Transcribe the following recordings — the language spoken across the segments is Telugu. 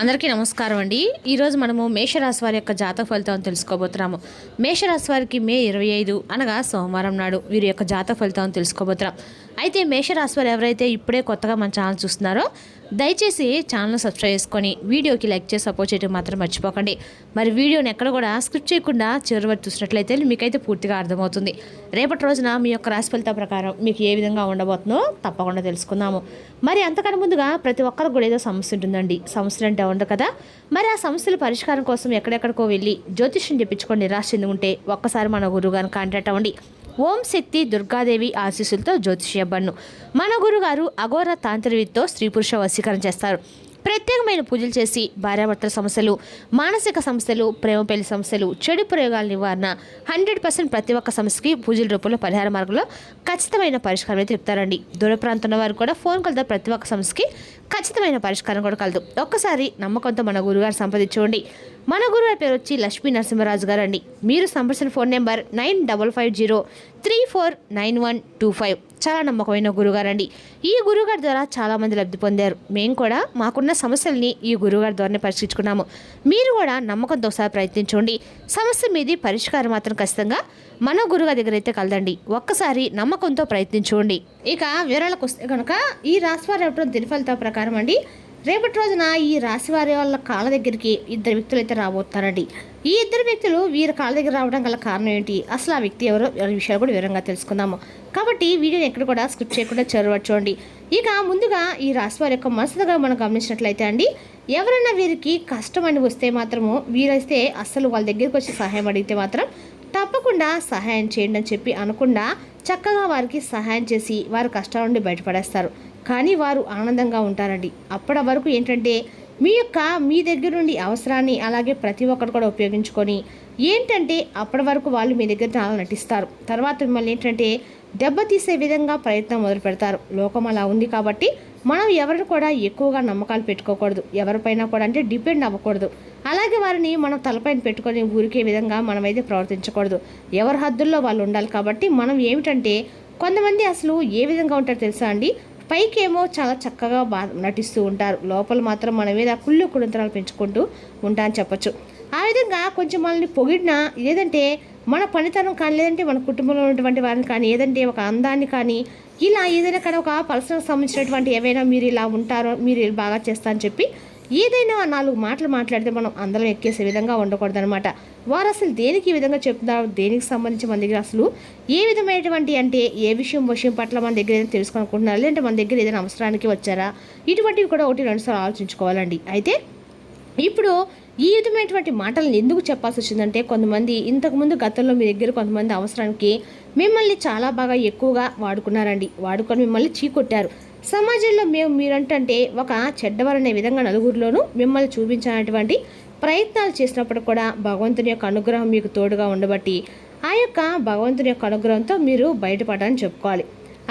అందరికీ నమస్కారం అండి. ఈరోజు మనము మేషరాశి వారి యొక్క జాతక ఫలితాలను తెలుసుకోబోతున్నాము. మేషరాశి వారికి మే 25 అనగా సోమవారం నాడు వీరి యొక్క జాతక ఫలితాలను తెలుసుకోబోతున్నాం. అయితే మేషరాశి వారు ఎవరైతే ఇప్పుడే కొత్తగా మన ఛానల్ చూస్తున్నారో దయచేసి ఛానల్ సబ్స్క్రైబ్ చేసుకొని వీడియోకి లైక్ చేసి సపోర్ట్ చేయడం మాత్రం మర్చిపోకండి. మరి వీడియోని ఎక్కడ కూడా స్కిప్ చేయకుండా చివరి వరకు చూసినట్లయితే మీకైతే పూర్తిగా అర్థమవుతుంది. రేపటి రోజున మీ యొక్క రాశి ఫలితం ప్రకారం మీకు ఏ విధంగా ఉండబోతుందో తప్పకుండా తెలుసుకుందాము. మరి అంతకన్నా ముందుగా ప్రతి ఒక్కరికి కూడా ఏదో సమస్య ఉంటుందండి. సమస్యలు అంటే ఉండదు కదా. మరి ఆ సమస్యల పరిష్కారం కోసం ఎక్కడెక్కడికో వెళ్ళి జ్యోతిష్యం చెప్పించుకొని నిరాశ చెంది ఉంటే ఒక్కసారి మన గురువు గారిని కాంటాక్ట్ అవ్వండి. ఓం శక్తి దుర్గాదేవి ఆశీస్సులతో జ్యోతిష్యబ్బన్ను మన గురుగారు అఘోర తాంత్రికతో స్త్రీ పురుష వశీకరణ చేస్తారు. ప్రత్యేకమైన పూజలు చేసి భార్యాభర్తల సమస్యలు, మానసిక సమస్యలు, ప్రేమ పెళ్లి సమస్యలు, చెడు ప్రయోగాల నివారణ 100% ప్రతి ఒక్క సమస్యకి పూజల రూపంలో పరిహార మార్గంలో ఖచ్చితమైన పరిష్కారం అయితే చెప్తారండి. దూర ప్రాంతంలో వారు కూడా ఫోన్ కలతో ప్రతి ఒక్క సమస్యకి ఖచ్చితమైన పరిష్కారం కూడా కలదు. ఒక్కసారి నమ్మకంతో మన గురుగారు సంప్రదించుకోండి. మన గురుగారి పేరు వచ్చి లక్ష్మీ నరసింహరాజు గారు అండి. మీరు సంప్రదించిన ఫోన్ నెంబర్ 9550349125. చాలా నమ్మకమైన గురుగారు అండి. ఈ గురుగారి ద్వారా చాలామంది లబ్ధి పొందారు. మేము కూడా మాకున్న సమస్యల్ని ఈ గురుగారి ద్వారానే పరిష్కరించుకున్నాము. మీరు కూడా నమ్మకంతో ఒకసారి ప్రయత్నించండి. సమస్య మీది పరిష్కారం మాత్రం ఖచ్చితంగా మన గురుగారి దగ్గర అయితే కలదండి. ఒక్కసారి నమ్మకంతో ప్రయత్నించండి. ఇక వివరాలకు వస్తే కనుక ఈ రాశివారి ఇవ్వడం దిన ఫలితాల ప్రకారం అండి, రేపటి రోజున ఈ రాశివారి వాళ్ళ కాళ్ళ దగ్గరికి ఇద్దరు వ్యక్తులు అయితే రాబోతారండి. ఈ ఇద్దరు వ్యక్తులు వీరి కాళ్ళ దగ్గర రావడం గల కారణం ఏంటి, అసలు ఆ వ్యక్తి ఎవరో విషయాలు కూడా వివరంగా తెలుసుకుందాము. కాబట్టి వీడియోని ఎక్కడ కూడా స్కిప్ చేయకుండా చూడండి. ఇక ముందుగా ఈ రాశివారి యొక్క మనసుగా మనం గమనించినట్లయితే అండి, ఎవరైనా వీరికి కష్టం అని వస్తే మాత్రము వీరైతే అస్సలు వాళ్ళ దగ్గరికి వచ్చి సహాయం అడిగితే మాత్రం తప్పకుండా సహాయం చేయండి అని చెప్పి అనకుండా చక్కగా వారికి సహాయం చేసి వారి కష్టాల నుండి బయటపడేస్తారు. కానీ వారు ఆనందంగా ఉంటారండి. అప్పటి వరకు ఏంటంటే మీ దగ్గర నుండి అవసరాన్ని అలాగే ప్రతి ఒక్కరు కూడా ఉపయోగించుకొని ఏంటంటే అప్పటి వరకు వాళ్ళు మీ దగ్గర చాలా నటిస్తారు. తర్వాత మిమ్మల్ని ఏంటంటే దెబ్బతీసే విధంగా ప్రయత్నం మొదలు పెడతారు. లోకం అలా ఉంది కాబట్టి మనం ఎవరిని కూడా ఎక్కువగా నమ్మకాలు పెట్టుకోకూడదు. ఎవరిపైనా కూడా అంటే డిపెండ్ అవ్వకూడదు. అలాగే వారిని మనం తలపైన పెట్టుకొని ఊరికే విధంగా మనమైతే ప్రవర్తించకూడదు. ఎవరి హద్దుల్లో వాళ్ళు ఉండాలి. కాబట్టి మనం ఏమిటంటే కొంతమంది అసలు ఏ విధంగా ఉంటారో తెలుసా అండి, పైకేమో చాలా చక్కగా నటిస్తూ ఉంటారు, లోపల మాత్రం మన మీద కుళ్ళు కుడంతరాలు పెంచుకుంటూ ఉంటా అని చెప్పచ్చు. ఆ విధంగా కొంచెం మనల్ని పొగిడినా లేదంటే మన పనితనం కానీ లేదంటే మన కుటుంబంలో ఉన్నటువంటి వారిని కానీ ఏదంటే ఒక అందాన్ని కానీ ఇలా ఏదైనా కానీ ఒక పర్సనల్కి సంబంధించినటువంటి ఏవైనా మీరు ఇలా ఉంటారో మీరు బాగా చేస్తా అని చెప్పి ఏదైనా 4 మాటలు మాట్లాడితే మనం అందరం ఎక్కేసే విధంగా ఉండకూడదు అనమాట. వారు అసలు దేనికి ఈ విధంగా చెప్తున్నారు, దేనికి సంబంధించి మన దగ్గర అసలు ఏ విధమైనటువంటి అంటే ఏ విషయం పట్ల మన దగ్గర ఏదైనా తెలుసుకోనుకుంటున్నారు, లేదంటే మన దగ్గర ఏదైనా అవసరానికి వచ్చారా, ఇటువంటివి కూడా 1-2 సార్లు ఆలోచించుకోవాలండి. అయితే ఇప్పుడు ఈ విధమైనటువంటి మాటలను ఎందుకు చెప్పాల్సి వచ్చిందంటే, కొంతమంది ఇంతకుముందు గతంలో మీ దగ్గర కొంతమంది అవసరానికి మిమ్మల్ని చాలా బాగా ఎక్కువగా వాడుకున్నారండి. వాడుకొని మిమ్మల్ని చీకొట్టారు. సమాజంలో మీరంటే ఒక చెడ్డవారనే విధంగా నలుగురిలోనూ మిమ్మల్ని చూపించాలనేటువంటి ప్రయత్నాలు చేసినప్పుడు కూడా భగవంతుని యొక్క అనుగ్రహం మీకు తోడుగా ఉండబట్టి ఆ యొక్క భగవంతుని యొక్క అనుగ్రహంతో మీరు బయటపడాలని చెప్పుకోవాలి.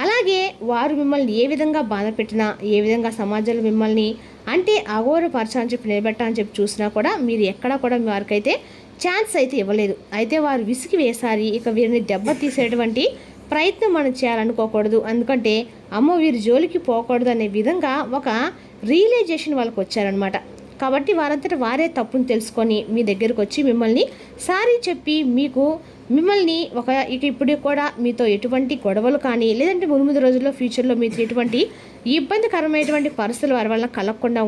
అలాగే వారు మిమ్మల్ని ఏ విధంగా బాధ పెట్టినా, ఏ విధంగా సమాజంలో మిమ్మల్ని అంటే అఘోరపరచాలని చెప్పి నిలబెట్టాలని చెప్పి చూసినా కూడా మీరు ఎక్కడా కూడా వారికైతే ఛాన్స్ అయితే ఇవ్వలేదు. అయితే వారు విసిగి వేసారి ఇక వీరిని దెబ్బ తీసేటువంటి ప్రయత్నం మనం చేయాలనుకోకూడదు. ఎందుకంటే అమ్మో వీరి జోలికి పోకూడదు అనే విధంగా ఒక రియలైజేషన్ వాళ్ళకి వచ్చారనమాట. కాబట్టి వారంతటా వారే తప్పును తెలుసుకొని మీ దగ్గరకు వచ్చి మిమ్మల్ని సారీ చెప్పి మిమ్మల్ని ఇక ఇప్పుడు కూడా మీతో ఎటువంటి గొడవలు కానీ లేదంటే 3 రోజుల్లో ఫ్యూచర్లో మీతో ఎటువంటి ఇబ్బందికరమైనటువంటి పరిస్థితులు వారి వల్ల కలగకుండా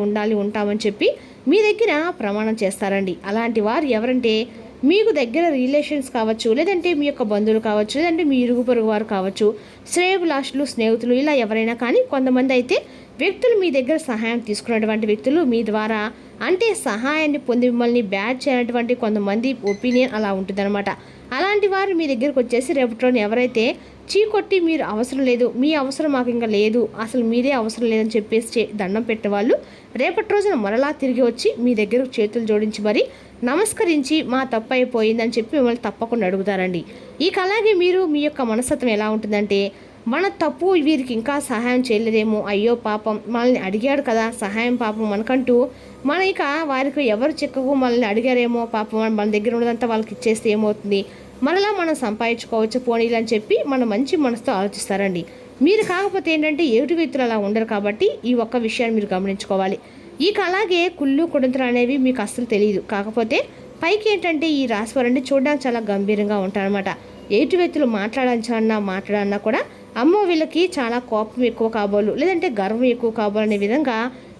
ఉంటామని చెప్పి మీ దగ్గర ప్రమాణం చేస్తారండి. అలాంటి వారు ఎవరంటే మీకు దగ్గర రిలేషన్స్ కావచ్చు, లేదంటే మీ యొక్క బంధువులు కావచ్చు, లేదంటే మీ ఇరుగు పొరుగు వారు కావచ్చు, శ్రేయోభిలాషులు, స్నేహితులు, ఇలా ఎవరైనా కానీ కొంతమంది అయితే వ్యక్తులు మీ దగ్గర సహాయం తీసుకున్నటువంటి వ్యక్తులు మీ ద్వారా అంటే సహాయాన్ని పొంది మిమ్మల్ని బ్యాడ్ చేయనటువంటి కొంతమంది ఒపీనియన్ అలా ఉంటుందన్నమాట. అలాంటి వారు మీ దగ్గరకు వచ్చేసి రేపటిలోని ఎవరైతే చీకొట్టి మీరు అవసరం లేదు, మీ అవసరం మాకు ఇంకా లేదు, అసలు మీరే అవసరం లేదని చెప్పేసి దండం పెట్టిన వాళ్ళు రేపటి రోజున మరలా తిరిగి వచ్చి మీ దగ్గర చేతులు జోడించి మరి నమస్కరించి మా తప్పు అయిపోయిందని చెప్పి మిమ్మల్ని తప్పకుండా అడుగుతారండి. ఇక అలాగే మీరు మీ యొక్క మనస్తత్వం ఎలా ఉంటుందంటే, మన తప్పు వీరికి ఇంకా సహాయం చేయలేదేమో, అయ్యో పాపం మనల్ని అడిగాడు కదా సహాయం పాపం మనకంటూ మన ఇక వారికి ఎవరు చిక్కకు మనల్ని అడిగారేమో పాపం మన దగ్గర ఉన్నదంతా వాళ్ళకి ఇచ్చేస్తే ఏమవుతుంది, మనలా మనం సంపాదించుకోవచ్చు పోనీలు అని చెప్పి మన మంచి మనసుతో ఆలోచిస్తారండి. మీరు కాకపోతే ఏంటంటే ఎదుటి వ్యక్తులు అలా ఉండరు. కాబట్టి ఈ ఒక్క విషయాన్ని మీరు గమనించుకోవాలి. ఇక అలాగే కుళ్ళు కుడంతలు అనేవి మీకు అస్సలు తెలియదు. కాకపోతే పైకి ఏంటంటే ఈ రాశి వారండి చూడడానికి చాలా గంభీరంగా ఉంటారనమాట. ఎదుటి వ్యక్తులు మాట్లాడాలన్నా కూడా అమ్మో వీళ్ళకి చాలా కోపం ఎక్కువ కాబోలు, లేదంటే గర్వం ఎక్కువ కాబోలు అనే విధంగా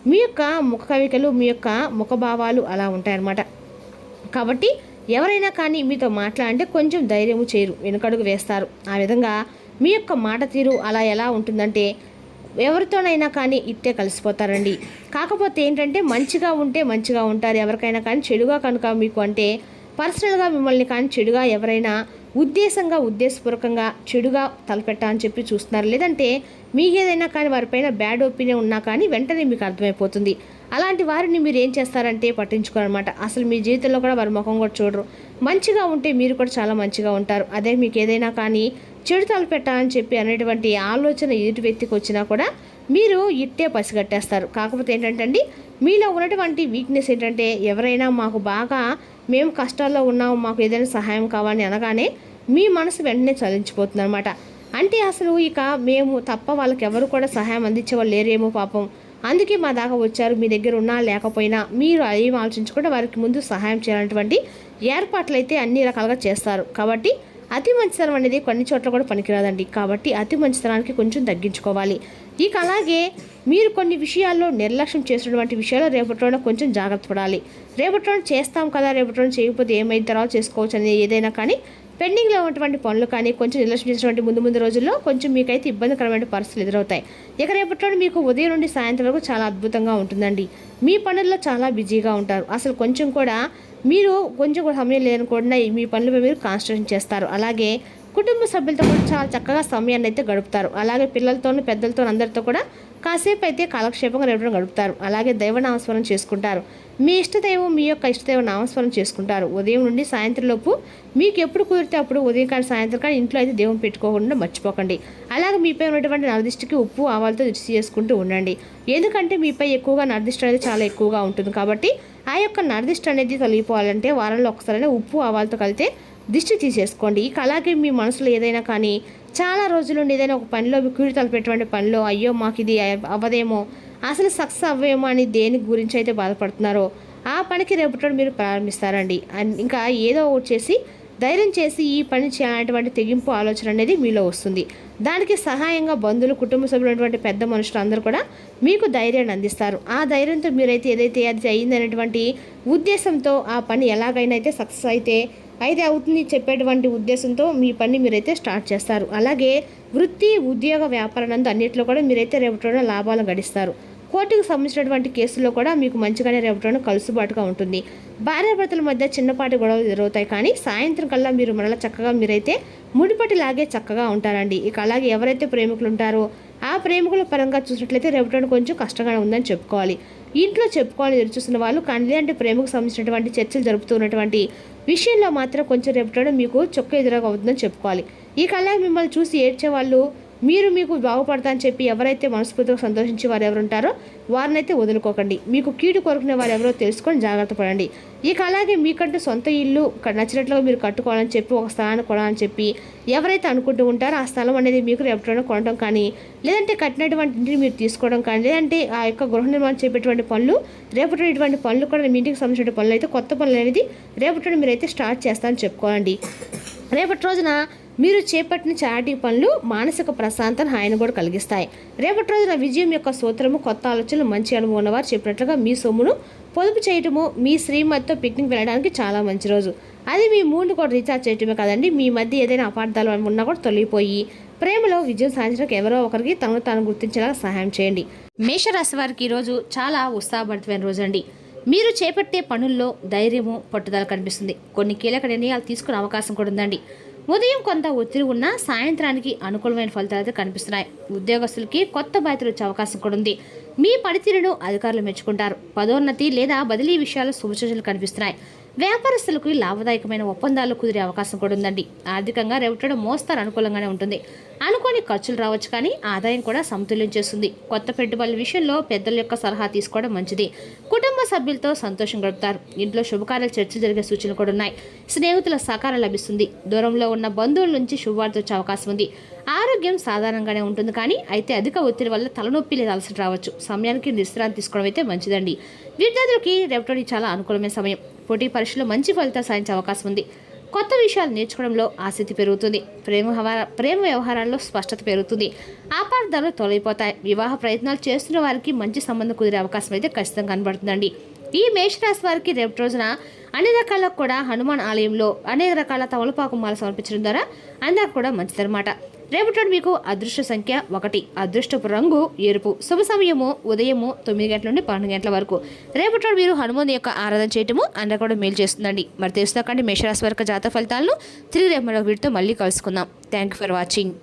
మీ యొక్క ముఖ కవికలు, మీ యొక్క ముఖభావాలు అలా ఉంటాయన్నమాట. కాబట్టి ఎవరైనా కానీ మీతో మాట్లాడంటే కొంచెం ధైర్యము చేయరు, వెనుకడుగు వేస్తారు. ఆ విధంగా మీ యొక్క మాట తీరు అలా ఎలా ఉంటుందంటే ఎవరితోనైనా కానీ ఇట్టే కలిసిపోతారండి. కాకపోతే ఏంటంటే మంచిగా ఉంటే మంచిగా ఉంటారు, ఎవరికైనా కానీ చెడుగా కనుక మీకు అంటే పర్సనల్గా మిమ్మల్ని కానీ చెడుగా ఎవరైనా ఉద్దేశపూర్వకంగా చెడుగా తలపెట్టాలని చెప్పి చూస్తున్నారు, లేదంటే మీకు ఏదైనా కానీ వారిపైన బ్యాడ్ ఒపీనియన్ ఉన్నా కానీ వెంటనే మీకు అర్థమైపోతుంది. అలాంటి వారిని మీరు ఏం చేస్తారంటే పట్టించుకోరనమాట. అసలు మీ జీవితంలో కూడా వారి ముఖం కూడా చూడరు. మంచిగా ఉంటే మీరు కూడా చాలా మంచిగా ఉంటారు. అదే మీకు ఏదైనా కానీ చెడు తలపెట్టాలని చెప్పి అనేటువంటి ఆలోచన ఎదుటి వ్యక్తికి వచ్చినా కూడా మీరు ఇట్టే పసిగట్టేస్తారు. కాకపోతే ఏంటంటే అండి మీలో ఉన్నటువంటి వీక్నెస్ ఏంటంటే ఎవరైనా మాకు బాగా మేము కష్టాల్లో ఉన్నాము, మాకు ఏదైనా సహాయం కావాలని అనగానే మీ మనసు వెంటనే చలించిపోతుంది అనమాట. అంటే అసలు ఇక మేము తప్ప వాళ్ళకి ఎవరు కూడా సహాయం అందించే వాళ్ళు లేరేమో పాపం, అందుకే మా దాకా వచ్చారు, మీ దగ్గర ఉన్నా లేకపోయినా మీరు ఏం ఆలోచించకుండా వారికి ముందు సహాయం చేయాలన్నటువంటి ఏర్పాట్లు అయితే అన్ని రకాలుగా చేస్తారు. కాబట్టి అతి మంచితనం అనేది కొన్ని చోట్ల కూడా పనికిరాదండి. కాబట్టి అతి మంచితనానికి కొంచెం తగ్గించుకోవాలి. ఇక అలాగే మీరు కొన్ని విషయాల్లో నిర్లక్ష్యం చేసినటువంటి విషయాల్లో రేపటి రోజున కొంచెం జాగ్రత్త పడాలి. రేపటి రోజున చేస్తాం కదా, రేపటి రోజున చేయకపోతే ఏమైనా తర్వాత చేసుకోవచ్చు అనేది ఏదైనా కానీ పెండింగ్లో ఉన్నటువంటి పనులు కానీ కొంచెం నిర్లక్ష్యం చేసినటువంటి ముందు రోజుల్లో కొంచెం మీకైతే ఇబ్బందికరమైన పరిస్థితులు ఎదురవుతాయి. ఇక రేపటి రోజున మీకు ఉదయం నుండి సాయంత్రం వరకు చాలా అద్భుతంగా ఉంటుందండి. మీ పనుల్లో చాలా బిజీగా ఉంటారు. అసలు కొంచెం కూడా సమయం లేదనుకోకుండా మీ పనులపై మీరు కాన్సన్ట్రేషన్ చేస్తారు. అలాగే కుటుంబ సభ్యులతో కూడా చాలా చక్కగా సమయాన్ని అయితే గడుపుతారు. అలాగే పిల్లలతోనూ పెద్దలతో అందరితో కూడా కాసేపు అయితే కాలక్షేపంగా రేపటి గడుపుతారు. అలాగే దైవ నామస్మరణ చేసుకుంటారు. మీ ఇష్టదైవ నామస్మరణ చేసుకుంటారు. ఉదయం నుండి సాయంత్రం లోపు మీకు ఎప్పుడు కుదిరితే అప్పుడు ఉదయం కానీ సాయంత్రం కానీ ఇంట్లో అయితే దేవుని పెట్టుకోకుండా మర్చిపోకండి. అలాగే మీపై ఉన్నటువంటి నరదిష్టికి ఉప్పు ఆవాలతో రుచి చేసుకుంటూ ఉండండి. ఎందుకంటే మీపై ఎక్కువగా నరదిష్టి అనేది చాలా ఎక్కువగా ఉంటుంది. కాబట్టి ఆ యొక్క నరదిష్టి అనేది తొలగిపోవాలంటే వారంలో ఒకసారైనా ఉప్పు ఆవాలతో కలిపితే దిష్టి తీసేసుకోండి. ఇక అలాగే మీ మనసులో ఏదైనా కానీ చాలా రోజుల నుండి ఏదైనా ఒక పనిలో కీడు తలపెట్టినటువంటి పనిలో అయ్యో మాకు ఇది అవ్వదేమో, అసలు సక్సెస్ అవ్వేమో అని దేని గురించి అయితే బాధపడుతున్నారో ఆ పనికి రేపటి మీరు ప్రారంభిస్తారండి. ఇంకా ఏదో ఒకటి చేసి ధైర్యం చేసి ఈ పని చేయాలనేటువంటి తెగింపు ఆలోచన అనేది మీలో వస్తుంది. దానికి సహాయంగా బంధువులు, కుటుంబ సభ్యులు ఉన్నటువంటి పెద్ద మనుషులు అందరూ కూడా మీకు ధైర్యాన్ని అందిస్తారు. ఆ ధైర్యంతో మీరైతే ఏదైతే అది అయిందనేటువంటి ఉద్దేశంతో ఆ పని ఎలాగైనా అయితే సక్సెస్ అయితే అవుతుంది చెప్పేటువంటి ఉద్దేశంతో మీ పని మీరైతే స్టార్ట్ చేస్తారు. అలాగే వృత్తి, ఉద్యోగ, వ్యాపారానందు అన్నింటిలో కూడా మీరైతే రేపటి లాభాలను గడిస్తారు. కోర్టుకు సంబంధించినటువంటి కేసుల్లో కూడా మీకు మంచిగానే రేపటి కలుసుబాటుగా ఉంటుంది. భార్యాభర్తల మధ్య చిన్నపాటి గొడవలు ఎదురవుతాయి, కానీ సాయంత్రం కల్లా మీరు మరలా చక్కగా మీరైతే ముడిపటిలాగే చక్కగా ఉంటారండి. ఇక అలాగే ఎవరైతే ప్రేమికులు ఉంటారో ఆ ప్రేమికుల పరంగా చూసినట్లయితే రేపటి కొంచెం కష్టంగానే ఉందని చెప్పుకోవాలి. ఇంట్లో చెప్పుకోవాలని ఎదురుచూస్తున్న వాళ్ళు కానీ లేదంటే ప్రేమకు సంబంధించినటువంటి చర్చలు జరుపుతున్నటువంటి విషయంలో మాత్రం కొంచెం రేపటి మీకు చొక్క ఎదురుగా అవుతుందని చెప్పుకోవాలి. ఇక అలాగే మిమ్మల్ని చూసి ఏడ్చే వాళ్ళు మీకు బాగుపడతా అని చెప్పి ఎవరైతే మనస్ఫూర్తిగా సంతోషించి వారు ఎవరు ఉంటారో వారినైతే వదులుకోకండి. మీకు కీడు కోరుకునే వారు ఎవరో తెలుసుకొని జాగ్రత్త పడండి. ఇక అలాగే మీకంటూ సొంత ఇల్లు నచ్చినట్లుగా మీరు కట్టుకోవాలని చెప్పి ఒక స్థలాన్ని కొనాలని చెప్పి ఎవరైతే అనుకుంటూ ఉంటారో ఆ స్థలం అనేది మీకు రేపటి కొనడం కానీ లేదంటే కట్టినటువంటి ఇంటిని మీరు తీసుకోవడం కానీ లేదంటే ఆ యొక్క గృహ నిర్మాణం చేపేటువంటి పనులు రేపటి ఇటువంటి పనులు కూడా మీ ఇంటికి సంబంధించిన పనులు అయితే కొత్త పనులు అనేది రేపటి మీరైతే స్టార్ట్ చేస్తారని చెప్పుకోవాలండి. రేపటి రోజున మీరు చేపట్టిన చారిటీ పనులు మానసిక ప్రశాంతను హాయిని కూడా కలిగిస్తాయి. రేపటి రోజున విజయం యొక్క సూత్రము, కొత్త ఆలోచనలు, మంచి అనుభవం ఉన్నవారు చెప్పినట్లుగా మీ సొమ్మును పొదుపు చేయటము, మీ శ్రీమతితో పిక్నిక్ వెళ్ళడానికి చాలా మంచి రోజు. అది మీ మూడ్ని కూడా రీఛార్జ్ చేయటమే కాదండి, మీ మధ్య ఏదైనా అపార్థాలు ఉన్నా కూడా తొలగిపోయి ప్రేమలో విజయం సాధించడానికి ఎవరో ఒకరికి తనను తాను గుర్తించేలా సహాయం చేయండి. మేషరాశి వారికి ఈరోజు చాలా ఉత్సాహభరితమైన రోజు అండి. మీరు చేపట్టే పనుల్లో ధైర్యము, పట్టుదల కనిపిస్తుంది. కొన్ని కీలక నిర్ణయాలు తీసుకునే అవకాశం కూడా ఉందండి. ఉదయం కొంత ఒత్తిడి ఉన్నా సాయంత్రానికి అనుకూలమైన ఫలితాలు అయితే కనిపిస్తున్నాయి. ఉద్యోగస్తులకి కొత్త బాధ్యతలు వచ్చే అవకాశం కూడా ఉంది. మీ పనితీరును అధికారులు మెచ్చుకుంటారు. పదోన్నతి లేదా బదిలీ విషయాలు శుభసూచనలు కనిపిస్తున్నాయి. వ్యాపారస్తులకు లాభదాయకమైన ఒప్పందాలు కుదిరే అవకాశం కూడా ఉందండి. ఆర్థికంగా రేపటి మోస్తారు అనుకూలంగానే ఉంటుంది. అనుకోని ఖర్చులు రావచ్చు, కానీ ఆదాయం కూడా సమతుల్యం చేస్తుంది. కొత్త పెట్టుబడుల విషయంలో పెద్దల యొక్క సలహా తీసుకోవడం మంచిది. కుటుంబ సభ్యులతో సంతోషం గడుపుతారు. ఇంట్లో శుభకార్యాలు చర్చలు జరిగే సూచనలు కూడా ఉన్నాయి. స్నేహితుల సహకారం లభిస్తుంది. దూరంలో ఉన్న బంధువుల నుంచి శుభవార్త వచ్చే అవకాశం ఉంది. ఆరోగ్యం సాధారణంగానే ఉంటుంది, కానీ అయితే అధిక ఒత్తిడి వల్ల తలనొప్పి లేదా అలసట రావచ్చు. సమయానికి విశ్రాంతి తీసుకోవడం అయితే మంచిదండి. విద్యార్థులకి రేపటి చాలా అనుకూలమైన సమయం. పోటీ పరీక్షలో మంచి ఫలితాలు సాధించే అవకాశం ఉంది. కొత్త విషయాలు నేర్చుకోవడంలో ఆసక్తి పెరుగుతుంది. ప్రేమ వ్యవహారాల్లో స్పష్టత పెరుగుతుంది. అపార్థాలు తొలగిపోతాయి. వివాహ ప్రయత్నాలు చేస్తున్న వారికి మంచి సంబంధం కుదిరే అవకాశం అయితే ఖచ్చితంగా కనబడుతుందండి. ఈ మేషరాశి వారికి రేపటి రోజున అన్ని రకాలకు కూడా హనుమాన్ ఆలయంలో అనేక రకాల తమలపాకు మాల సమర్పించడం ద్వారా అందరికి కూడా మంచిదన్నమాట. రేపటి మీకు అదృష్ట సంఖ్య 1, అదృష్టపు రంగు ఎరుపు, శుభ సమయము ఉదయము 9 గంటల నుండి 12 గంటల వరకు. రేపటి మీరు హనుమాన్ యొక్క ఆరాధన చేయటము అందరూ కూడా మేలు చేస్తుందండి. మరి తెలుసుకోకండి మేషరాశి వారికి జాతక ఫలితాలను. తిరిగి రేపు మరొక వీడితో మళ్ళీ కలుసుకుందాం. Thank you for watching.